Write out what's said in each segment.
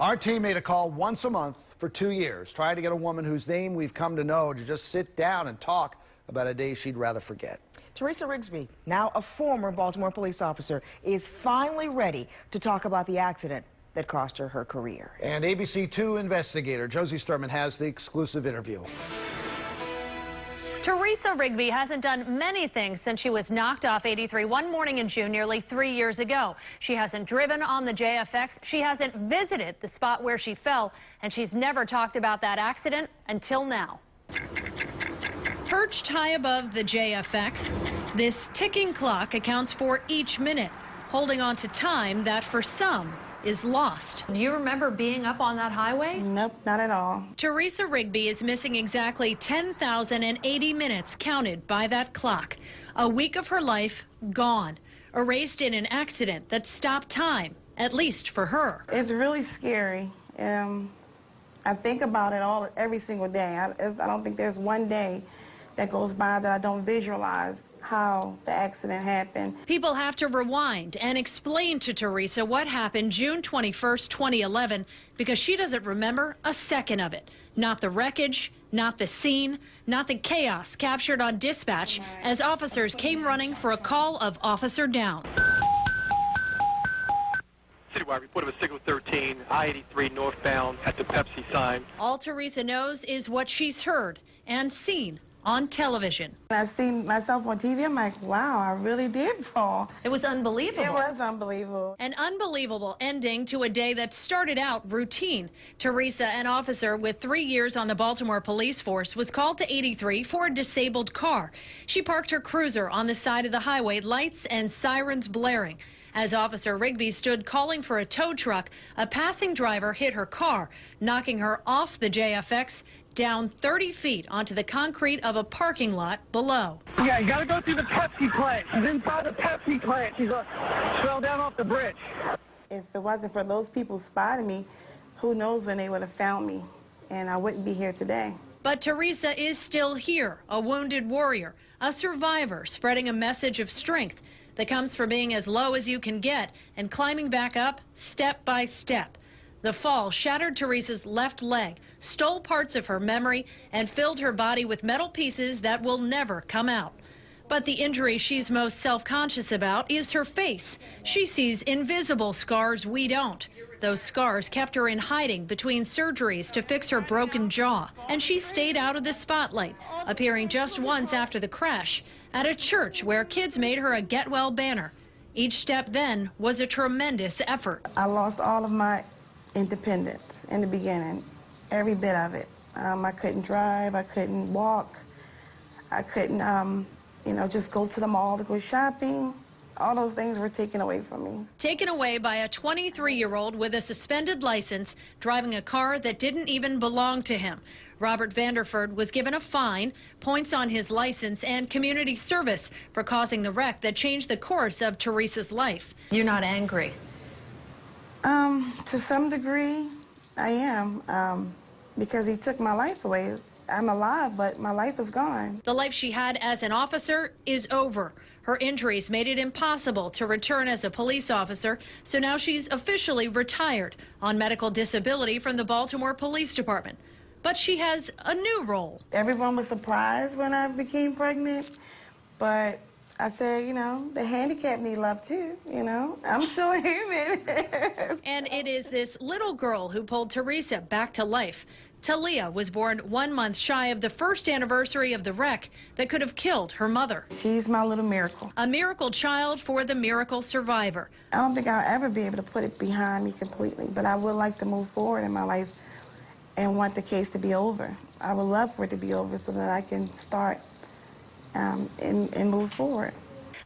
Our team made a call once a month for 2 years, trying to get a woman whose name we've come to know to just sit down and talk about a day she'd rather forget. Teresa Rigby, now a former Baltimore police officer, is finally ready to talk about the accident that cost her career. And ABC2 investigator Josie Sturman has the exclusive interview. Teresa Rigby hasn't done many things since she was knocked off 83 one morning in June nearly 3 years ago. She hasn't driven on the JFX, she hasn't visited the spot where she fell, and she's never talked about that accident until now. Perched high above the JFX, this ticking clock accounts for each minute, holding on to time that for some is lost. Do you remember being up on that highway? Nope, not at all. Teresa Rigby is missing exactly 10,080 minutes counted by that clock. A week of her life gone, erased in an accident that stopped time, at least for her. It's really scary. I think about it every single day. I don't think there's one day that goes by that I don't visualize how the accident happened. People have to rewind and explain to Teresa what happened June 21st, 2011, because she doesn't remember a second of it. Not the wreckage, not the scene, not the chaos captured on dispatch as officers came running for a call of officer down. Citywide report of a signal 13, I-83 northbound at the Pepsi sign. All Teresa knows is what she's heard and seen on television. When I seen myself on TV, I'm like, wow, I really did fall. It was unbelievable. It was unbelievable. An unbelievable ending to a day that started out routine. Teresa, an officer with 3 years on the Baltimore police force, was called to 83 for a disabled car. She parked her cruiser on the side of the highway, lights and sirens blaring. As Officer Rigby stood calling for a tow truck, a passing driver hit her car, knocking her off the JFX down 30 feet onto the concrete of a parking lot below. Yeah, you gotta go through the Pepsi plant. She's inside the Pepsi plant. She fell down off the bridge. If it wasn't for those people spotting me, who knows when they would have found me, and I wouldn't be here today. But Teresa is still here, a wounded warrior, a survivor, spreading a message of strength that comes from being as low as you can get and climbing back up step by step. The fall shattered Teresa's left leg, stole parts of her memory, and filled her body with metal pieces that will never come out. But the injury she's most self-conscious about is her face. She sees invisible scars we don't. Those scars kept her in hiding between surgeries to fix her broken jaw. And she stayed out of the spotlight, appearing just once after the crash at a church where kids made her a get well banner. Each step then was a tremendous effort. I lost all of my independence in the beginning, every bit of it. I couldn't drive, I couldn't walk, I couldn't, just go to the mall to go shopping. All those things were taken away from me. Taken away by a 23-year-old with a suspended license, driving a car that didn't even belong to him. Robert Vanderford was given a fine, points on his license, and community service for causing the wreck that changed the course of Teresa's life. You're not angry? To some degree, I am, because he took my life away. I'm alive, but my life is gone. The life she had as an officer is over. Her injuries made it impossible to return as a police officer, so now she's officially retired on medical disability from the Baltimore Police Department. But she has a new role. Everyone was surprised when I became pregnant, but I said, the handicapped need love too, I'm still a human. And it is this little girl who pulled Teresa back to life. Talia was born 1 month shy of the first anniversary of the wreck that could have killed her mother. She's my little miracle. A miracle child for the miracle survivor. I don't think I'll ever be able to put it behind me completely, but I would like to move forward in my life and want the case to be over. I would love for it to be over so that I can start and move forward.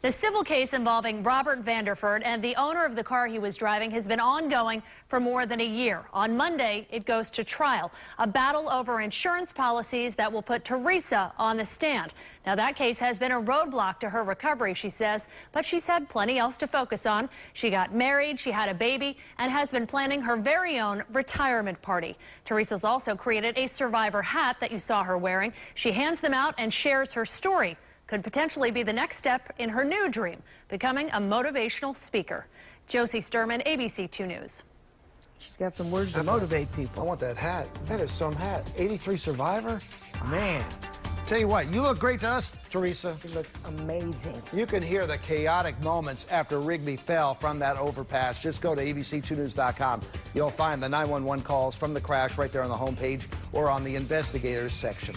The civil case involving Robert Vanderford and the owner of the car he was driving has been ongoing for more than a year. On Monday, it goes to trial, a battle over insurance policies that will put Teresa on the stand. Now, that case has been a roadblock to her recovery, she says, but she's had plenty else to focus on. She got married, she had a baby, and has been planning her very own retirement party. Teresa's also created a survivor hat that you saw her wearing. She hands them out and shares her story. Could potentially be the next step in her new dream, becoming a motivational speaker. Josie Sturman, ABC2 News. She's got some words to motivate I people. want that hat. That is some hat. 83 survivor? Man. Tell you what, you look great to us, Teresa. She looks amazing. You can hear the chaotic moments after Rigby fell from that overpass. Just go to abc2news.com. You'll find the 911 calls from the crash right there on the homepage or on the investigators section.